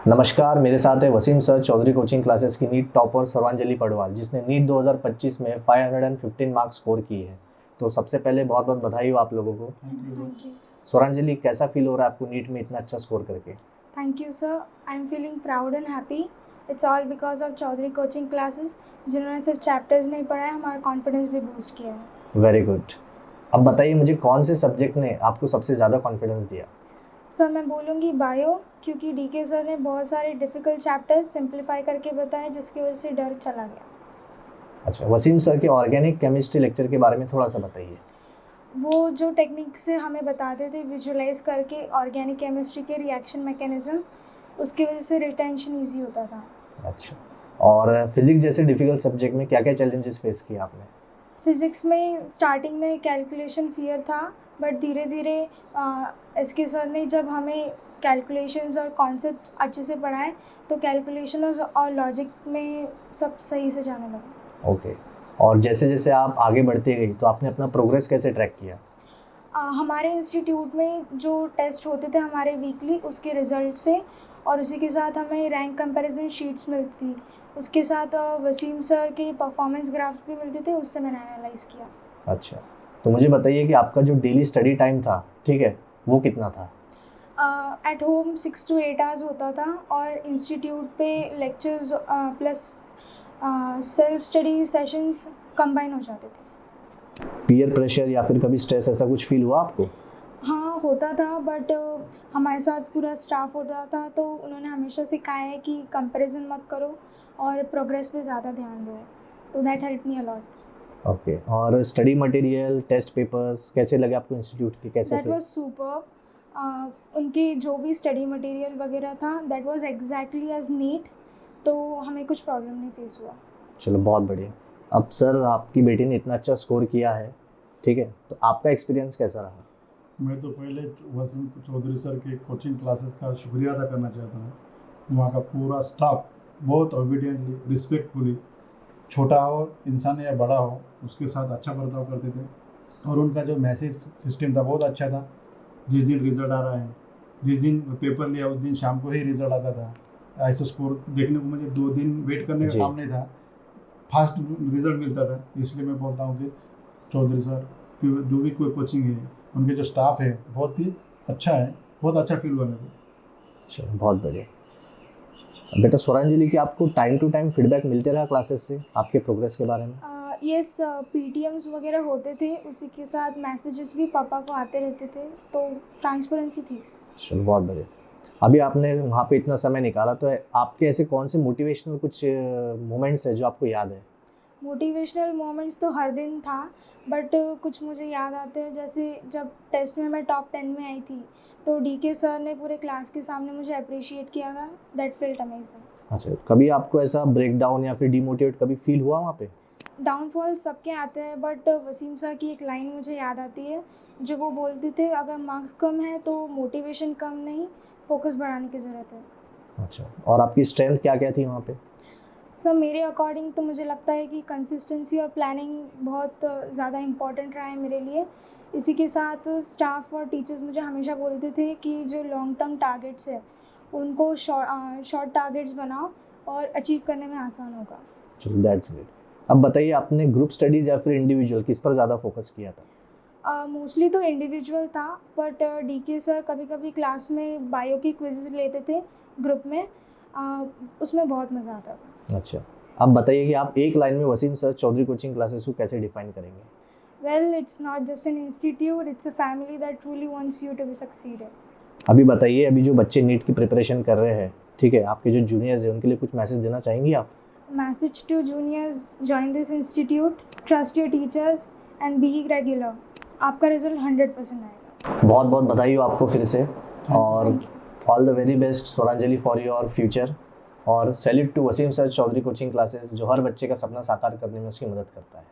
नमस्कार, मेरे साथ है Wasim sir, Chaudhary coaching classes की नीट टॉपर सर्वांजलि पडवाल, जिसने नीट 2025 में 515 मार्क्स स्कोर किए हैं। तो सबसे पहले बहुत बहुत बधाई हो आप लोगों को। Thank you. सर्वांजलि, कैसा फील हो रहा है आपको नीट में इतना अच्छा स्कोर करके? Thank you sir, I am feeling proud and happy. It's all because of Chaudhary coaching classes, जिन्होंने सिर्फ चैप्टर्स नहीं पढ़ाए, हमारा कॉन्फिडेंस भी बूस्ट किया है। Very good. अब बताइए मुझे, कौन से सब्जेक्ट ने आपको सबसे ज़्यादा कॉन्फिडेंस दिया? सर मैं बोलूँगी बायो, क्योंकि डीके सर ने बहुत सारे डिफ़िकल्ट चैप्टर्स सिंप्लीफाई करके बताए, जिसकी वजह से डर चला गया। अच्छा, वसीम सर के ऑर्गेनिक केमिस्ट्री लेक्चर के बारे में थोड़ा सा बताइए। वो जो टेक्निक से हमें बताते थे विजुलाइज करके ऑर्गेनिक केमिस्ट्री के रिएक्शन मैकेनिज्म, उसकी वजह से रिटेंशन ईजी होता था। अच्छा, और फिजिक्स जैसे डिफिकल्ट सब्जेक्ट में क्या क्या चैलेंजेस फेस किए आपने? फिज़िक्स में स्टार्टिंग में कैलकुलेशन फियर था, बट धीरे धीरे एसके सर ने जब हमें कैलकुलेशंस और कॉन्सेप्ट्स अच्छे से पढ़ाए, तो कैलकुलेशन और लॉजिक में सब सही से जाने लगा। ओके। और जैसे जैसे आप आगे बढ़ते गई तो आपने अपना प्रोग्रेस कैसे ट्रैक किया? हमारे इंस्टीट्यूट में जो टेस्ट होते थे हमारे वीकली, उसके रिज़ल्ट से, और उसी के साथ हमें रैंक कंपैरिजन शीट्स मिलती थी। उसके साथ वसीम सर के परफॉर्मेंस ग्राफ भी मिलते थे, उससे मैंने एनालाइज़ किया। अच्छा, तो मुझे बताइए कि आपका जो डेली स्टडी टाइम था, ठीक है, वो कितना था? एट होम 6 to 8 आवर्स होता था, और इंस्टीट्यूट पे lectures plus self study sessions combine हो जाते थे। पीयर प्रेशर या फिर कभी स्ट्रेस ऐसा कुछ फील हुआ आपको? हाँ होता था, बट हमारे साथ पूरा स्टाफ होता था, तो उन्होंने हमेशा सिखाया है कि कंपैरिजन मत करो और प्रोग्रेस पे ज़्यादा ध्यान दो, तो that help me a lot. Okay, और स्टडी मटेरियल, टेस्ट पेपर्स कैसे लगे आपको इंस्टीट्यूट के, कैसे दैट थे? Was super. उनकी जो भी स्टडी मटेरियल वगैरह था, that was exactly as NEET, तो हमें कुछ प्रॉब्लम नहीं फेस हुआ। चलो बहुत बढ़िया। अब सर, आपकी बेटी ने इतना अच्छा स्कोर किया है, ठीक है, तो आपका एक्सपीरियंस कैसा रहा? मैं तो पहले वसीम चौधरी सर के कोचिंग क्लासेस का शुक्रिया अदा करना चाहता हूँ। वहाँ का पूरा स्टाफ बहुत ओबीडियंटली, रिस्पेक्टफुली, छोटा हो इंसान या बड़ा हो, उसके साथ अच्छा बर्ताव करते थे। और उनका जो मैसेज सिस्टम था बहुत अच्छा था। जिस दिन रिज़ल्ट आ रहा है, जिस दिन पेपर लिया उस दिन शाम को ही रिज़ल्ट आता था। ऐसा स्कोर देखने को मुझे 2 दिन वेट करने का काम नहीं था, फास्ट रिज़ल्ट मिलता था। इसलिए मैं बोलता हूँ कि चौधरी सर की जो भी कोई कोचिंग है, उनके जो स्टाफ है बहुत ही अच्छा है, बहुत अच्छा फील हुआ मेरे को। चलो बहुत बढ़िया। बेटा स्वरांजलि, की आपको टाइम टू टाइम फीडबैक मिलते रहा क्लासेस से आपके प्रोग्रेस के बारे में? यस, पीटीएम्स वगैरह होते थे, उसी के साथ मैसेजेस भी पापा को आते रहते थे, तो ट्रांसपेरेंसी थी। चलो बहुत बढ़िया। अभी आपने वहाँ पे इतना समय निकाला, तो आपके ऐसे कौन से मोटिवेशनल कुछ मोमेंट्स है जो आपको याद है? मोटिवेशनल मोमेंट्स तो हर दिन था, बट कुछ मुझे याद आते हैं। जैसे जब टेस्ट में मैं टॉप 10 में आई थी, तो डीके सर ने पूरे क्लास के सामने मुझे अप्रिशिएट किया था। That felt amazing. अच्छा, कभी आपको ऐसा ब्रेकडाउन या फिर डिमोटिवेट कभी फील हुआ वहाँ पे? डाउनफॉल सबके आते हैं, बट वसीम सर की एक लाइन मुझे याद आती है, जो वो बोलते थे, अगर मार्क्स कम है तो मोटिवेशन कम नहीं, फोकस बढ़ाने की ज़रूरत है। अच्छा, और आपकी स्ट्रेंथ क्या क्या थी वहाँ पे? सर मेरे अकॉर्डिंग तो मुझे लगता है कि कंसिस्टेंसी और प्लानिंग बहुत ज़्यादा इम्पॉर्टेंट रहा है मेरे लिए। इसी के साथ स्टाफ और टीचर्स मुझे हमेशा बोलते थे कि जो लॉन्ग टर्म टारगेट्स है, उनको शॉर्ट टारगेट्स बनाओ और अचीव करने में आसान होगा। चलो दैट्स गुड। अब बताइए, आपने ग्रुप स्टडीज़ या फिर इंडिविजुअल किस पर ज़्यादा फोकस किया था? मोस्टली तो इंडिविजुअल था, बट डीके सर कभी कभी क्लास में बायो की क्विज़ेस लेते थे ग्रुप में, उसमें बहुत मज़ा आता था। अच्छा, अब बताइए कि आप एक लाइन में Wasim sir Chaudhary coaching classes को कैसे डिफाइन करेंगे? Well, it's not just an institute, it's a family that truly wants you to be succeed. अभी बताइए, अभी जो बच्चे नीट की प्रिपरेशन कर रहे हैं, ठीक है, आपके जो जूनियर्स हैं उनके लिए कुछ मैसेज देना चाहेंगी आप? Message to juniors: join this institute, trust your teachers and be regular. आपका रिजल्ट 100% आएगा। बहुत बहुत बधाई हो आपको फिर से, और all the very best Swaranjali for your future. और salute to Wasim sir Chaudhary coaching classes, जो हर बच्चे का सपना साकार करने में उसकी मदद करता है।